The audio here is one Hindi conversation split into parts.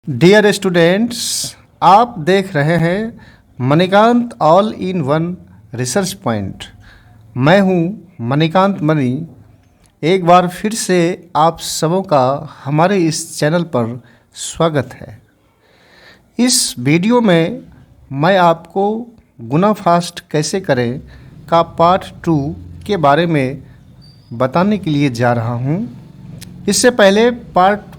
डियर स्टूडेंट्स, आप देख रहे हैं Manikant all in one research point. मैं हूं मणिकांत मणि। एक बार फिर से आप सबों का हमारे इस चैनल पर स्वागत है। इस वीडियो में मैं आपको गुना फास्ट कैसे करें का पार्ट 2 के बारे में बताने के लिए जा रहा हूं। इससे पहले पार्ट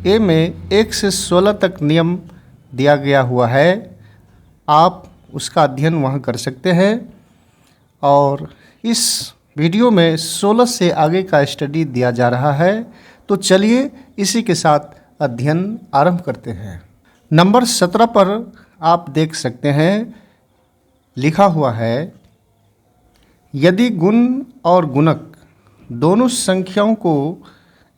ए में 1 से 16 तक नियम दिया गया हुआ है, आप उसका अध्ययन वहाँ कर सकते हैं। और इस वीडियो में 16 से आगे का स्टडी दिया जा रहा है। तो चलिए इसी के साथ अध्ययन आरंभ करते हैं। नंबर 17 पर आप देख सकते हैं, लिखा हुआ है, यदि गुण और गुणक दोनों संख्याओं को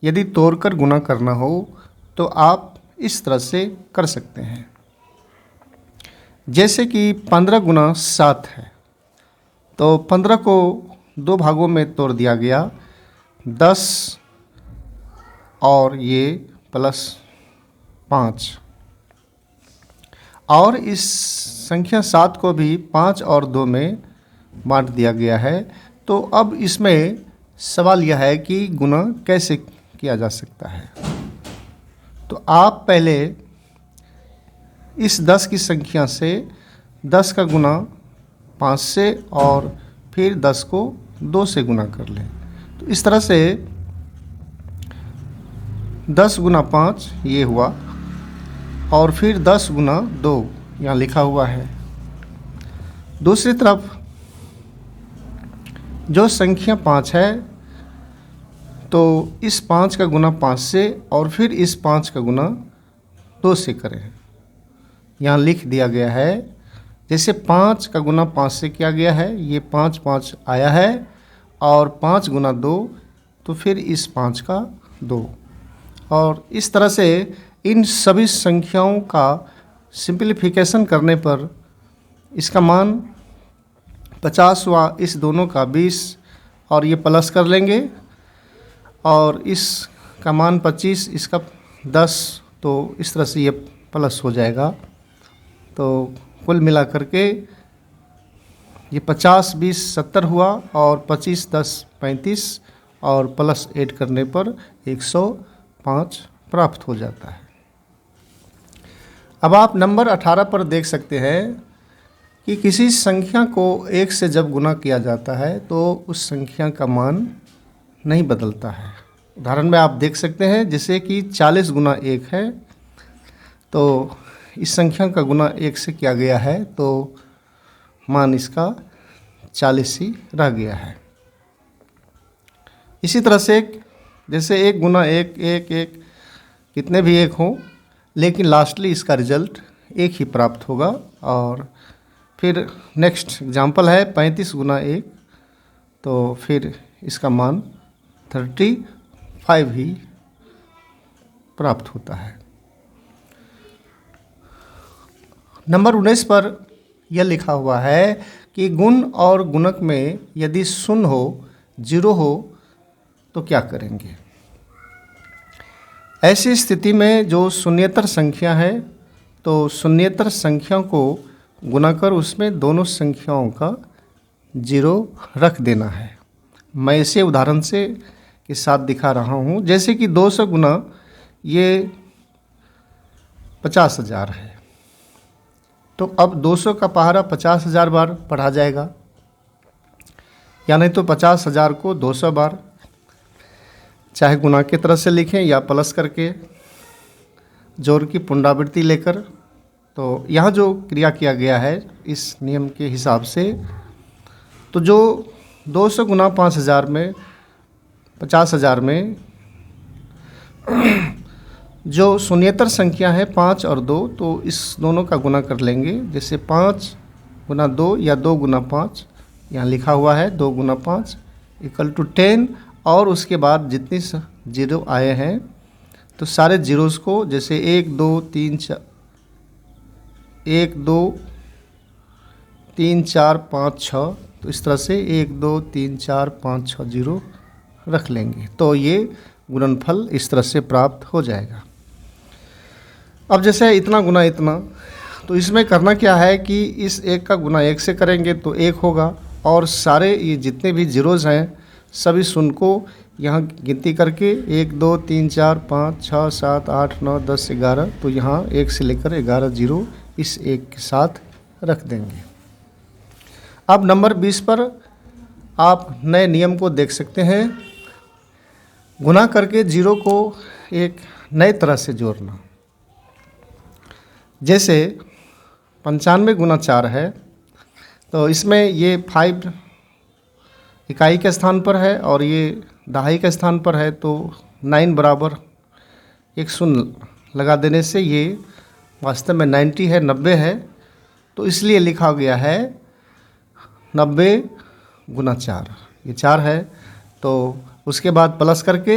यदि तोड़कर गुना करना हो तो आप इस तरह से कर सकते हैं। जैसे कि 15 गुना 7 है, तो 15 को 2 भागों में तोड़ दिया गया, 10 और ये प्लस 5। और इस संख्या 7 को भी 5 और 2 में बांट दिया गया है। तो अब इसमें सवाल यह है कि गुना कैसे किया जा सकता है। तो आप पहले इस 10 की संख्या से 10 का गुना 5 से और फिर 10 को 2 से गुना कर लें। तो इस तरह से 10 गुना 5 ये हुआ, और फिर 10 गुना 2 यहाँ लिखा हुआ है। दूसरी तरफ जो संख्या 5 है, तो इस 5 का गुना 5 से और फिर इस 5 का गुना 2 से करें। यहाँ लिख दिया गया है, जैसे 5 का गुना 5 से किया गया है, ये 5 5 आया है, और 5 गुना 2 तो फिर इस 5 का 2। और इस तरह से इन सभी संख्याओं का सिंप्लीफिकेशन करने पर इसका मान 50 हुआ, इस दोनों का 20, और ये प्लस कर लेंगे, और इसका मान 25, इसका 10, तो इस तरह से ये प्लस हो जाएगा। तो कुल मिला करके ये 50 20 70 हुआ, और 25 10 35, और प्लस 8 करने पर 105 प्राप्त हो जाता है। अब आप नंबर 18 पर देख सकते हैं कि किसी संख्या को 1 से जब गुना किया जाता है तो उस संख्या का मान नहीं बदलता है। उदाहरण में आप देख सकते हैं, जैसे कि 40 गुना 1 है, तो इस संख्या का गुना 1 से किया गया है, तो मान इसका 40 ही रह गया है। इसी तरह से जैसे 1 गुना 1 1 1 कितने भी 1 हों, लेकिन लास्टली इसका रिजल्ट 1 ही प्राप्त होगा। और फिर नेक्स्ट एग्जाम्पल है 35 गुना 1, तो फिर इसका मान 35 ही प्राप्त होता है। नंबर 19 पर यह लिखा हुआ है कि गुण और गुणक में यदि शून्य हो, 0 हो, तो क्या करेंगे। ऐसी स्थिति में जो शून्येतर संख्या है, तो शून्येतर संख्या को गुना कर उसमें दोनों संख्याओं का 0 रख देना है। मैं इसे उदाहरण से के साथ दिखा रहा हूँ। जैसे कि 200 गुना ये 50,000 है, तो अब 200 का पहाड़ा 50,000 बार पढ़ा जाएगा, या नहीं तो 50,000 को 200 बार, चाहे गुना की तरह से लिखें या प्लस करके जोड़ की पुनरावृत्ति लेकर। तो यहाँ जो क्रिया किया गया है इस नियम के हिसाब से, तो जो 200 गुना 5,000 में 50,000 में जो शून्येतर संख्या है 5 और 2, तो इस दोनों का गुना कर लेंगे। जैसे 5 गुना 2 या 2 गुना 5, यहाँ लिखा हुआ है 2 गुना 5 इक्वल टू 10, और उसके बाद जितनी 0 आए हैं तो सारे जीरोस को, जैसे 1 2 3 4 1 2 3 4 5 6, तो इस तरह से 1 2 3 4 5 6 0 रख लेंगे, तो ये गुणनफल इस तरह से प्राप्त हो जाएगा। अब जैसे इतना गुना इतना, तो इसमें करना क्या है कि इस 1 का गुना 1 से करेंगे तो 1 होगा, और सारे ये जितने भी जीरोज़ हैं सभी शून्य को यहाँ गिनती करके 1 2 3 4 5 6 7 8 9 10 11, तो यहाँ 1 से लेकर 11 जीरो इस 1 के साथ रख देंगे। अब नंबर 20 पर आप नए नियम को देख सकते हैं। गुना करके जीरो को एक नए तरह से जोड़ना। जैसे 95 गुना 4 है, तो इसमें ये 5 इकाई के स्थान पर है और ये दहाई के स्थान पर है, तो 9 बराबर एक शून्य लगा देने से ये वास्तव में 90 है, 90 है, तो इसलिए लिखा गया है 90 गुना 4, ये 4 है। तो उसके बाद प्लस करके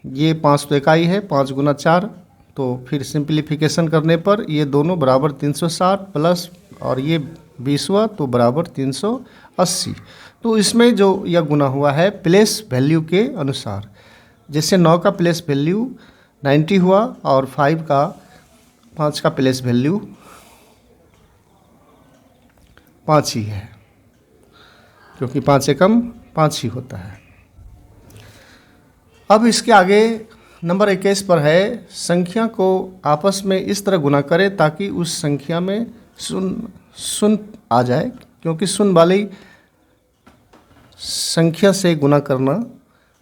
ये 5 तो इकाई है, 5 गुना 4, तो फिर सिंप्लीफिकेशन करने पर ये दोनों बराबर 360 प्लस और ये 20वां तो बराबर 380। तो इसमें जो यह गुना हुआ है प्लेस वैल्यू के अनुसार, जैसे 9 का प्लेस वैल्यू 90 हुआ और 5 का प्लेस वैल्यू 5 ही है, क्योंकि 5 से कम 5 ही होता है। अब इसके आगे नंबर 21 पर है, संख्या को आपस में इस तरह गुना करें ताकि उस संख्या में शून्य आ जाए, क्योंकि शून्य वाली संख्या से गुना करना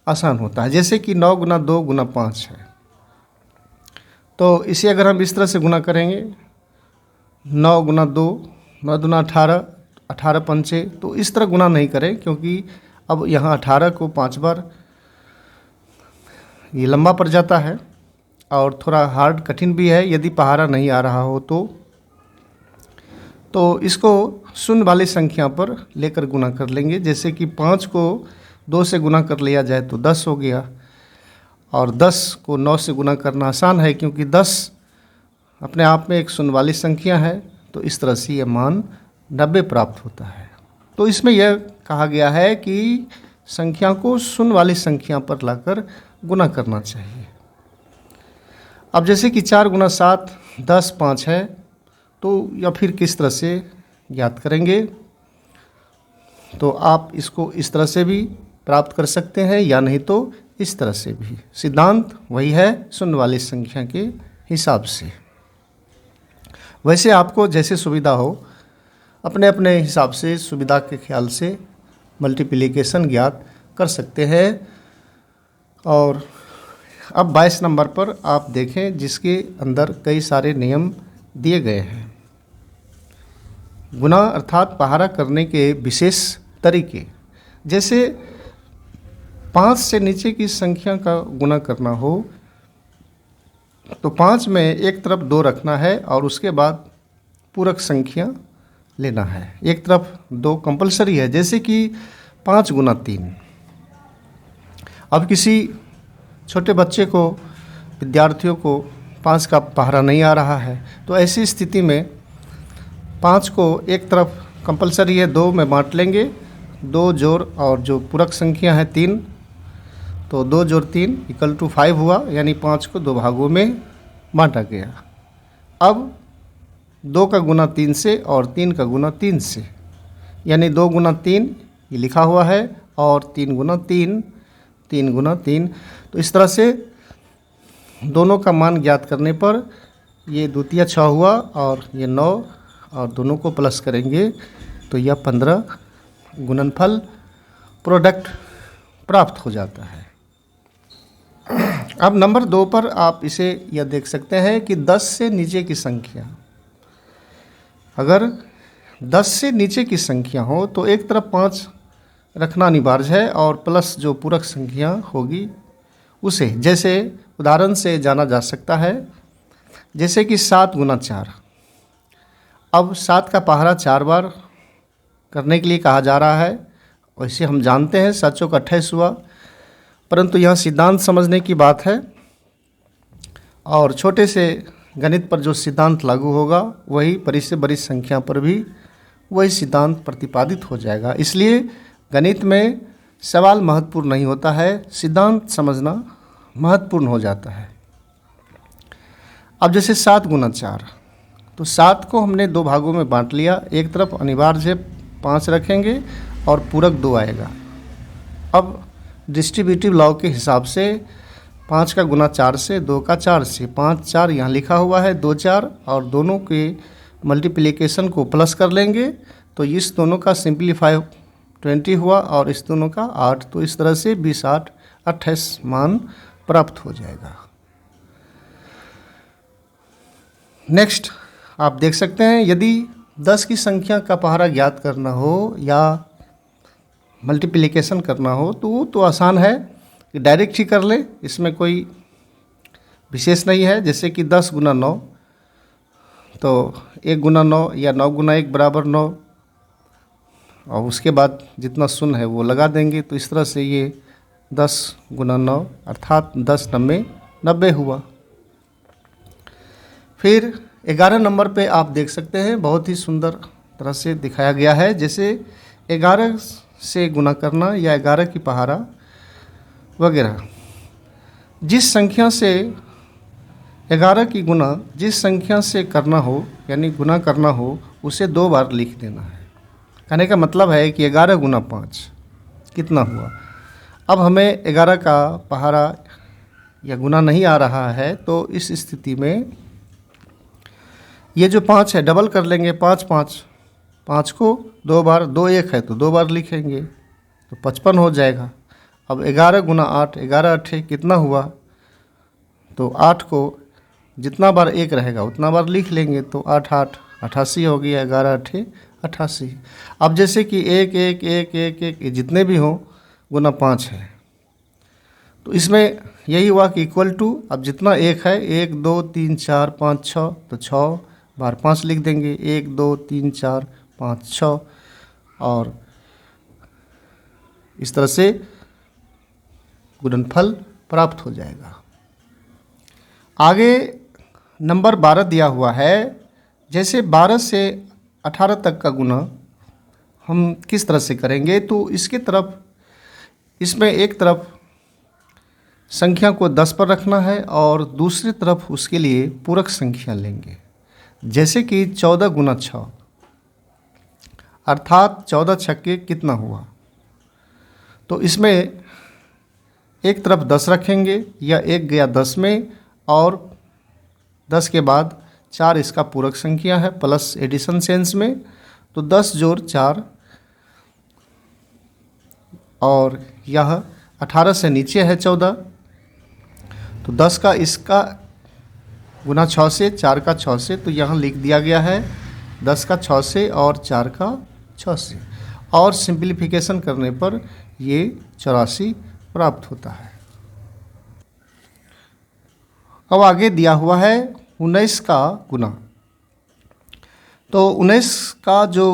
आसान होता है। जैसे कि 9 गुना 2 गुना 5 है, तो इसे अगर हम इस तरह से गुना करेंगे 9 गुना 2 9 दूना 18, 18 पंचे, तो इस तरह गुना नहीं करें, क्योंकि अब यहाँ 18 को 5 बार ये लंबा पड़ जाता है और थोड़ा हार्ड कठिन भी है यदि पहाड़ा नहीं आ रहा हो तो इसको शून्य वाली संख्या पर लेकर गुना कर लेंगे। जैसे कि 5 को 2 से गुना कर लिया जाए तो 10 हो गया, और 10 को 9 से गुना करना आसान है, क्योंकि 10 अपने आप में एक शून्य वाली संख्या है, तो इस तरह से यह मान 90 प्राप्त होता है। तो इसमें यह कहा गया है कि संख्या को शून्य वाली संख्या पर लाकर गुना करना चाहिए। अब जैसे कि 4 गुना 7 10 5 है, तो या फिर किस तरह से ज्ञात करेंगे, तो आप इसको इस तरह से भी प्राप्त कर सकते हैं या नहीं तो इस तरह से भी। सिद्धांत वही है शून्य वाली संख्या के हिसाब से। वैसे आपको जैसे सुविधा हो अपने अपने हिसाब से सुविधा के ख्याल से मल्टीप्लिकेशन ज्ञात कर सकते हैं। और अब 22 नंबर पर आप देखें, जिसके अंदर कई सारे नियम दिए गए हैं। गुना अर्थात पहाड़ा करने के विशेष तरीके, जैसे 5 से नीचे की संख्या का गुना करना हो तो 5 में एक तरफ 2 रखना है और उसके बाद पूरक संख्या लेना है। एक तरफ 2 कंपलसरी है, जैसे कि 5 गुना 3। अब किसी छोटे बच्चे को, विद्यार्थियों को 5 का पहाड़ा नहीं आ रहा है, तो ऐसी स्थिति में 5 को एक तरफ कंपलसरी है 2 में बांट लेंगे, 2 जोड़ और जो पूरक संख्या है 3, तो 2 जोड़ 3 इक्वल टू 5 हुआ, यानी 5 को 2 भागों में बांटा गया। अब 2 का गुना 3 से और 3 का गुना 3 से, यानी 2 गुना 3 ये लिखा हुआ है और 3 गुना 3 3 गुना 3। तो इस तरह से दोनों का मान ज्ञात करने पर ये द्वितीय 6 हुआ और ये 9, और दोनों को प्लस करेंगे तो यह 15 गुणनफल प्रोडक्ट प्राप्त हो जाता है। अब नंबर 2 पर आप इसे यह देख सकते हैं कि 10 से नीचे की संख्या, अगर 10 से नीचे की संख्या हो तो एक तरफ 5 रखना अनिवार्य है और प्लस जो पूरक संख्या होगी उसे, जैसे उदाहरण से जाना जा सकता है, जैसे कि 7 गुना 4। अब 7 का पहाड़ा 4 बार करने के लिए कहा जा रहा है। वैसे हम जानते हैं 7 चौक 28 हुआ, परंतु यहाँ सिद्धांत समझने की बात है और छोटे से गणित पर जो सिद्धांत लागू होगा वही बड़ी से बड़ी संख्या पर भी वही सिद्धांत प्रतिपादित हो जाएगा। इसलिए गणित में सवाल महत्वपूर्ण नहीं होता है, सिद्धांत समझना महत्वपूर्ण हो जाता है। अब जैसे 7 गुना 4, तो 7 को हमने 2 भागों में बांट लिया। एक तरफ अनिवार्य से 5 रखेंगे और पूरक 2 आएगा। अब डिस्ट्रीब्यूटिव लॉ के हिसाब से 5 का गुना 4 से, 2 का 4 से, 5 4 यहाँ लिखा हुआ है, 2 4, और दोनों के मल्टीप्लिकेशन को प्लस कर लेंगे तो इस दोनों का सिंप्लीफाई 20 हुआ और इस दोनों का 8। तो इस तरह से 20 8 28 मान प्राप्त हो जाएगा। नेक्स्ट आप देख सकते हैं, यदि 10 की संख्या का पहाड़ा ज्ञात करना हो या मल्टीप्लिकेशन करना हो तो वो तो आसान है कि डायरेक्ट ही कर ले, इसमें कोई विशेष नहीं है। जैसे कि 10 गुना 9, तो 1 गुना 9 या 9 गुना 1 बराबर 9, और उसके बाद जितना शून्य है वो लगा देंगे। तो इस तरह से ये 10 गुना 9 अर्थात 10 9 90 हुआ। फिर 11 नंबर पे आप देख सकते हैं, बहुत ही सुंदर तरह से दिखाया गया है। जैसे 11 से गुना करना या 11 की पहाड़ा वगैरह, जिस संख्या से 11 की गुना जिस संख्या से करना हो यानी गुना करना हो उसे 2 बार लिख देना है। कहने का मतलब है कि 11 गुना 5 कितना हुआ। अब हमें 11 का पहाड़ा या गुना नहीं आ रहा है, तो इस स्थिति में ये जो 5 है डबल कर लेंगे, 5 5, 5 को 2 बार, 2 1 है तो 2 बार लिखेंगे तो 55 हो जाएगा। अब 11 गुना 8, 11 8 कितना हुआ, तो 8 को जितना बार 1 रहेगा उतना बार लिख लेंगे तो 8 8 88 हो गया, 11 8 88। अब जैसे कि 1 1 1 1 1 जितने भी हों गुना 5 है, तो इसमें यही हुआ कि इक्वल टू, अब जितना 1 है 1 2 3 4 5 6, तो 6 बार 5 लिख देंगे, 1 2 3 4 5 6, और इस तरह से गुणनफल प्राप्त हो जाएगा। आगे नंबर 12 दिया हुआ है। जैसे 12 से 18 तक का गुना हम किस तरह से करेंगे, तो इसके तरफ इसमें एक तरफ संख्या को 10 पर रखना है और दूसरी तरफ उसके लिए पूरक संख्या लेंगे। जैसे कि 14 गुना 6 अर्थात 14 छक्के कितना हुआ, तो इसमें एक तरफ 10 रखेंगे या 1 गया 10 में, और 10 के बाद 4 इसका पूरक संख्या है प्लस एडिशन सेंस में, तो 10 जोड़ 4, और यह 18 से नीचे है 14, तो 10 का इसका गुना 6 से, 4 का 6 से, तो यहाँ लिख दिया गया है 10 का 6 से और 4 का 6 से, और सिंप्लीफिकेशन करने पर ये 84 प्राप्त होता है। अब आगे दिया हुआ है 19 का गुना। तो 19 का जो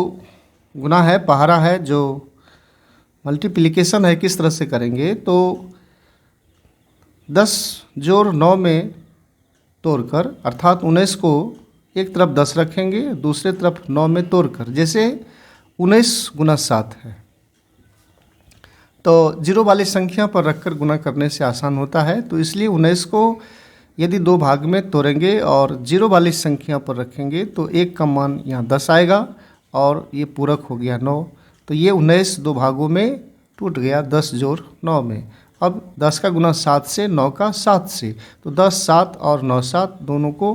गुना है, पहाड़ा है, जो मल्टीप्लिकेशन है, किस तरह से करेंगे, तो 10 जोड़ 9 में तोड़कर, अर्थात 19 को एक तरफ 10 रखेंगे दूसरे तरफ 9 में तोड़कर। जैसे 19 गुना 7 है, तो 0 वाली संख्या पर रखकर गुना करने से आसान होता है, तो इसलिए 19 को यदि 2 भाग में तोड़ेंगे और 0 वाली संख्या पर रखेंगे तो 1 का मान यहाँ 10 आएगा और ये पूरक हो गया 9, तो ये 19 2 भागों में टूट गया 10 जोड़ 9 में। अब 10 का गुना 7 से, 9 का 7 से, तो 10 7 और 9 7 दोनों को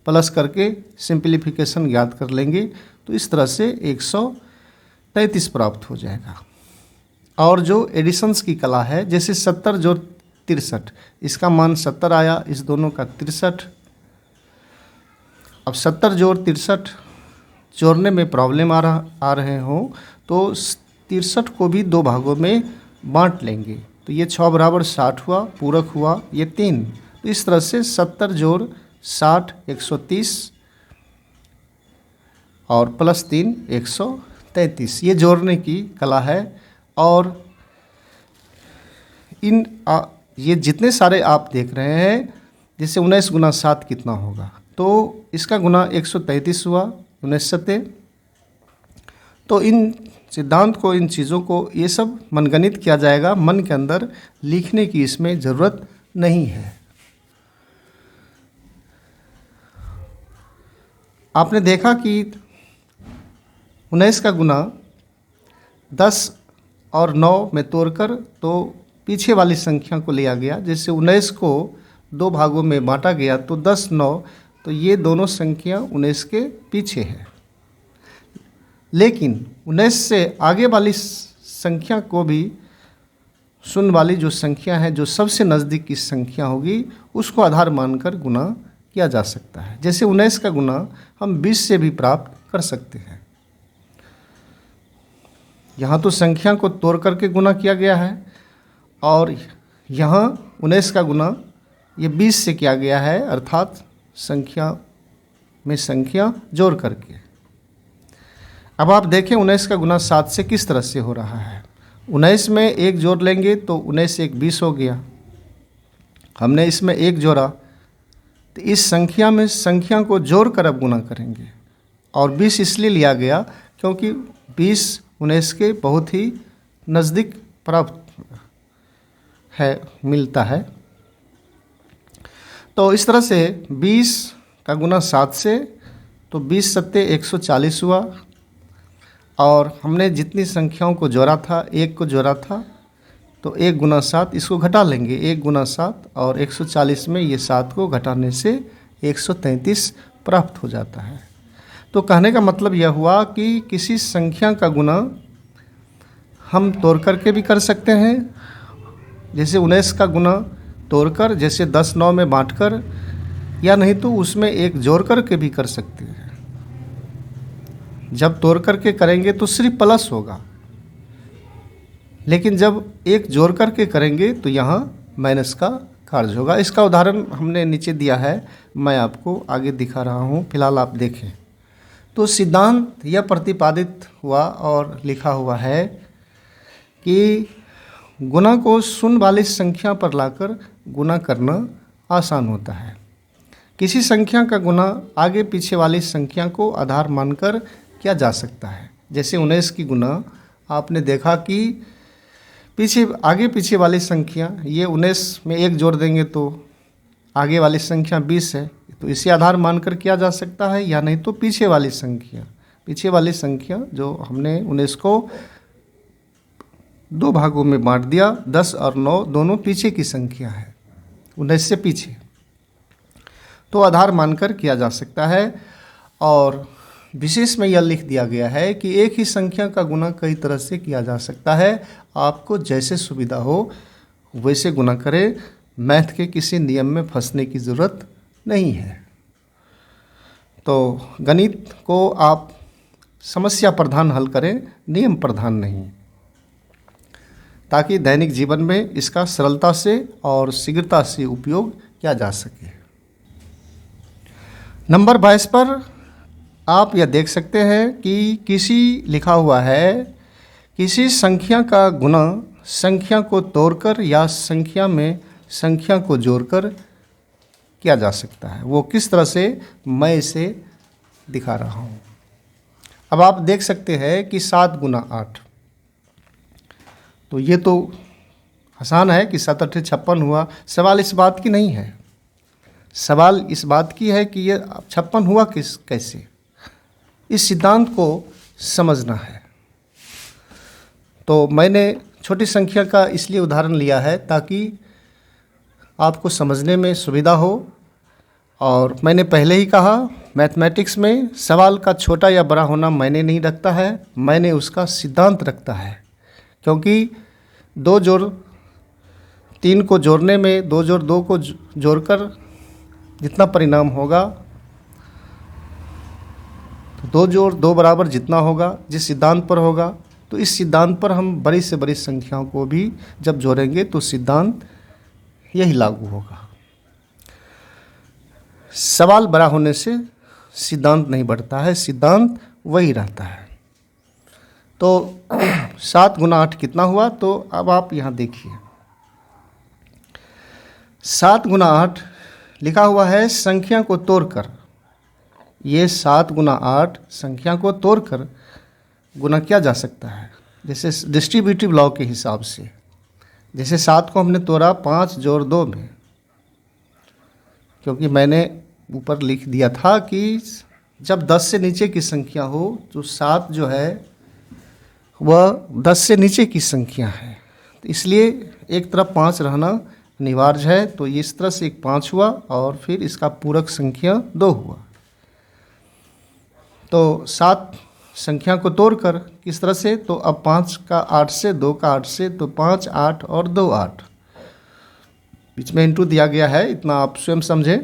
प्लस करके सिंप्लीफिकेशन याद कर लेंगे, तो इस तरह से 133 प्राप्त हो जाएगा। और जो एडिशंस की कला है, जैसे 70 जोड़ 63, इसका मान 70 आया, इस दोनों का 63। अब 70 जोड़ 63 जोड़ने में प्रॉब्लम आ रहे हों तो 63 को भी 2 भागों में बांट लेंगे, तो ये 6 बराबर 60 हुआ, पूरक हुआ ये 3, तो इस तरह से 70 जोड़ 60 130 और प्लस 3 133, ये जोड़ने की कला है। और ये जितने सारे आप देख रहे हैं, जैसे 19 गुना 7 कितना होगा, तो इसका गुना 133 हुआ 19 सत्ते। तो इन सिद्धांत को, इन चीज़ों को, ये सब मनगणित किया जाएगा, मन के अंदर लिखने की इसमें ज़रूरत नहीं है। आपने देखा कि 19 का गुना 10 और 9 में तोड़कर तो पीछे वाली संख्या को लिया गया। जैसे 19 को 2 भागों में बांटा गया तो 10 9, तो ये दोनों संख्या 19 के पीछे है। लेकिन 19 से आगे वाली संख्या को भी, शून्य वाली जो संख्या है, जो सबसे नज़दीक की संख्या होगी, उसको आधार मानकर गुना किया जा सकता है। जैसे 19 का गुना हम 20 से भी प्राप्त कर सकते हैं। यहाँ तो संख्या को तोड़ करके गुना किया गया है और यहाँ 19 का गुना ये 20 से किया गया है, अर्थात संख्या में संख्या जोड़ करके। अब आप देखें 19 का गुना 7 से किस तरह से हो रहा है। 19 में 1 जोड़ लेंगे तो 19 1 20 हो गया। हमने इसमें 1 जोड़ा तो इस संख्या में संख्या को जोड़ कर अब गुना करेंगे। और 20 इसलिए लिया गया क्योंकि 20 19 के बहुत ही नज़दीक प्राप्त है, मिलता है। तो इस तरह से 20 का गुना 7 से, तो 20 सत्ते 140 हुआ। और हमने जितनी संख्याओं को जोड़ा था, 1 को जोड़ा था, तो 1 गुना 7 इसको घटा लेंगे। 1 गुना 7 और 140 में ये 7 को घटाने से 133 प्राप्त हो जाता है। तो कहने का मतलब यह हुआ कि किसी संख्या का गुना हम तोड़ करके भी कर सकते हैं। जैसे 19 का गुना तोड़कर, जैसे 10 9 में बांटकर, या नहीं तो उसमें 1 जोड़ करके भी कर सकते हैं। जब तोड़ करके करेंगे तो सिर्फ प्लस होगा, लेकिन जब 1 जोड़ करके करेंगे तो यहाँ माइनस का कार्य होगा। इसका उदाहरण हमने नीचे दिया है, मैं आपको आगे दिखा रहा हूँ, फिलहाल आप देखें। तो सिद्धांत यह प्रतिपादित हुआ और लिखा हुआ है कि गुना को शून्य वाली संख्या पर लाकर गुना करना आसान होता है। किसी संख्या का गुना आगे पीछे वाली संख्या को आधार मानकर किया जा सकता है। जैसे 19 की गुना आपने देखा कि आगे पीछे वाली संख्या, ये 19 में 1 जोड़ देंगे तो आगे वाली संख्या 20 है, तो इसे आधार मानकर किया जा सकता है। या नहीं तो पीछे वाली संख्या जो हमने 19 को 2 भागों में बांट दिया, 10 और 9 दोनों पीछे की संख्या है, 19 से पीछे, तो आधार मानकर किया जा सकता है। और विशेष में यह लिख दिया गया है कि एक ही संख्या का गुना कई तरह से किया जा सकता है। आपको जैसे सुविधा हो वैसे गुना करें, मैथ के किसी नियम में फंसने की ज़रूरत नहीं है। तो गणित को आप समस्या प्रधान हल करें, नियम प्रधान नहीं, ताकि दैनिक जीवन में इसका सरलता से और शीघ्रता से उपयोग किया जा सके। नंबर 22 पर आप यह देख सकते हैं कि लिखा हुआ है, किसी संख्या का गुना संख्या को तोड़कर या संख्या में संख्या को जोड़कर किया जा सकता है। वो किस तरह से, मैं इसे दिखा रहा हूँ। अब आप देख सकते हैं कि 7 गुना 8, तो ये तो आसान है कि 7 8 56 हुआ। सवाल इस बात की नहीं है, सवाल इस बात की है कि ये 56 हुआ कैसे। इस सिद्धांत को समझना है। तो मैंने छोटी संख्या का इसलिए उदाहरण लिया है ताकि आपको समझने में सुविधा हो। और मैंने पहले ही कहा, मैथमेटिक्स में सवाल का छोटा या बड़ा होना मायने नहीं रखता है, मैंने उसका सिद्धांत रखता है। क्योंकि 2 जोड़ 3 को जोड़ने में 2 जोड़ 2 को जोड़कर जितना परिणाम होगा, तो 2 जोड़ 2 बराबर जितना होगा, जिस सिद्धांत पर होगा, तो इस सिद्धांत पर हम बड़ी से बड़ी संख्याओं को भी जब जोड़ेंगे तो सिद्धांत यही लागू होगा। सवाल बड़ा होने से सिद्धांत नहीं बढ़ता है, सिद्धांत वही रहता है। तो 7 गुना 8 कितना हुआ, तो अब आप यहाँ देखिए, 7 गुना 8 लिखा हुआ है संख्या को तोड़कर। ये 7 गुना 8 संख्या को तोड़कर गुना किया जा सकता है, जैसे डिस्ट्रीब्यूटिव लॉ के हिसाब से। जैसे 7 को हमने तोड़ा 5 जोड़ 2 में, क्योंकि मैंने ऊपर लिख दिया था कि जब 10 से नीचे की संख्या हो तो 7 जो है वह 10 से नीचे की संख्या है, तो इसलिए एक तरफ 5 रहना अनिवार्य है। तो इस तरह से एक 5 हुआ और फिर इसका पूरक संख्या 2 हुआ। तो 7 संख्या को तोड़कर किस तरह से, तो अब 5 का 8 से, 2 का 8 से, तो 5 8 और 2 8, बीच में इंटू दिया गया है, इतना आप स्वयं समझें।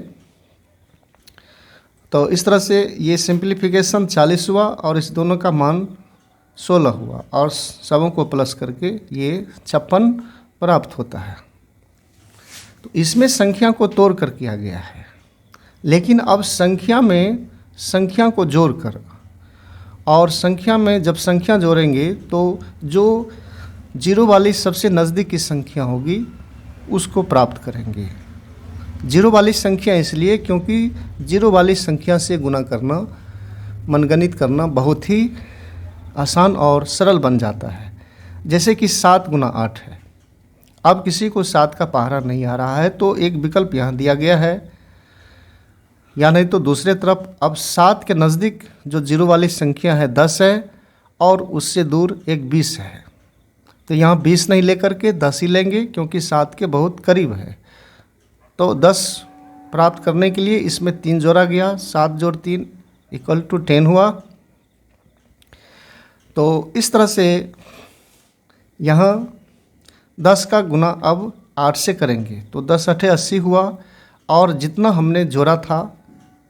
तो इस तरह से ये सिंप्लीफिकेशन 40 हुआ और इस दोनों का मान 16 हुआ और सबों को प्लस करके ये 56 प्राप्त होता है। तो इसमें संख्या को तोड़ कर किया गया है, लेकिन अब संख्या में संख्या को जोड़कर, और संख्या में जब संख्या जोड़ेंगे तो जो 0 वाली सबसे नज़दीक की संख्या होगी उसको प्राप्त करेंगे। 0 वाली संख्या इसलिए क्योंकि 0 वाली संख्या से गुणा करना, मनगणित करना बहुत ही आसान और सरल बन जाता है। जैसे कि 7 गुना 8 है। अब किसी को 7 का पहाड़ा नहीं आ रहा है तो एक विकल्प यहाँ दिया गया है, या नहीं तो दूसरे तरफ अब 7 के नज़दीक जो 0 वाली संख्या है 10 है और उससे दूर एक 20 है। तो यहाँ 20 नहीं लेकर के 10 ही लेंगे क्योंकि 7 के बहुत करीब है। तो 10 प्राप्त करने के लिए इसमें 3 जोड़ा गया, 7 जोड़ 3 इक्वल टू 10 हुआ। तो इस तरह से यहाँ 10 का गुना अब 8 से करेंगे तो 10 8 80 हुआ, और जितना हमने जोड़ा था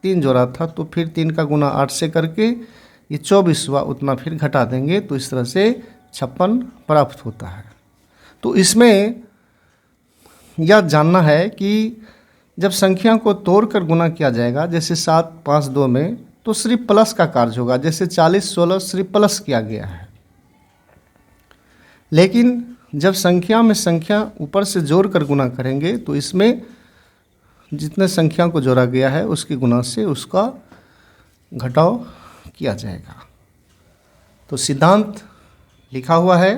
3 जोड़ा था, तो फिर 3 का गुना 8 से करके ये 24 हुआ, उतना फिर घटा देंगे तो इस तरह से 56 प्राप्त होता है। तो इसमें यह जानना है कि जब संख्या को तोड़कर गुना किया जाएगा, जैसे 7 5 2 में, तो सिर्फ प्लस का कार्य होगा। जैसे 40 16 सिर्फ प्लस किया गया है, लेकिन जब संख्या में संख्या ऊपर से जोड़कर गुना करेंगे तो इसमें जितने संख्या को जोड़ा गया है उसके गुना से उसका घटाव किया जाएगा। तो सिद्धांत लिखा हुआ है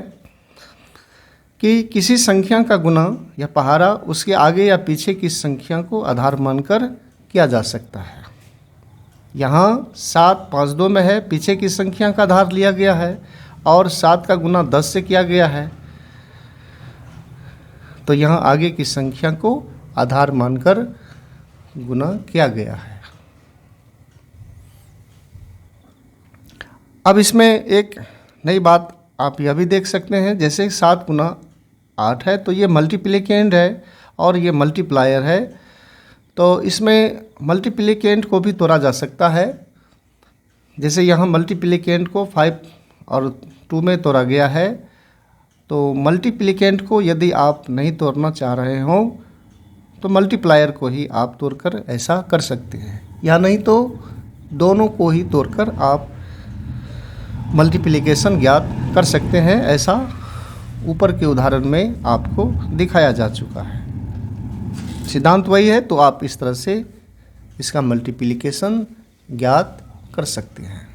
कि किसी संख्या का गुना या पहाड़ा उसके आगे या पीछे की संख्या को आधार मानकर किया जा सकता है। यहाँ 7 5 2 में है, पीछे की संख्या का आधार लिया गया है और 7 का गुना 10 से किया गया है, तो यहाँ आगे की संख्या को आधार मानकर गुना किया गया है। अब इसमें एक नई बात आप यह भी देख सकते हैं, जैसे 7 गुना 8 है तो ये मल्टीप्लिकेंड है और ये मल्टीप्लायर है। तो इसमें मल्टीप्लिकेंड को भी तोड़ा जा सकता है। जैसे यहाँ मल्टीप्लिकेंड को 5 और 2 में तोड़ा गया है, तो मल्टीप्लिकेंड को यदि आप नहीं तोड़ना चाह रहे हो तो मल्टीप्लायर को ही आप तोड़कर ऐसा कर सकते हैं, या नहीं तो दोनों को ही तोड़कर आप मल्टीप्लिकेशन ज्ञात कर सकते हैं। ऐसा ऊपर के उदाहरण में आपको दिखाया जा चुका है। सिद्धांत वही है, तो आप इस तरह से इसका मल्टीप्लिकेशन ज्ञात कर सकते हैं।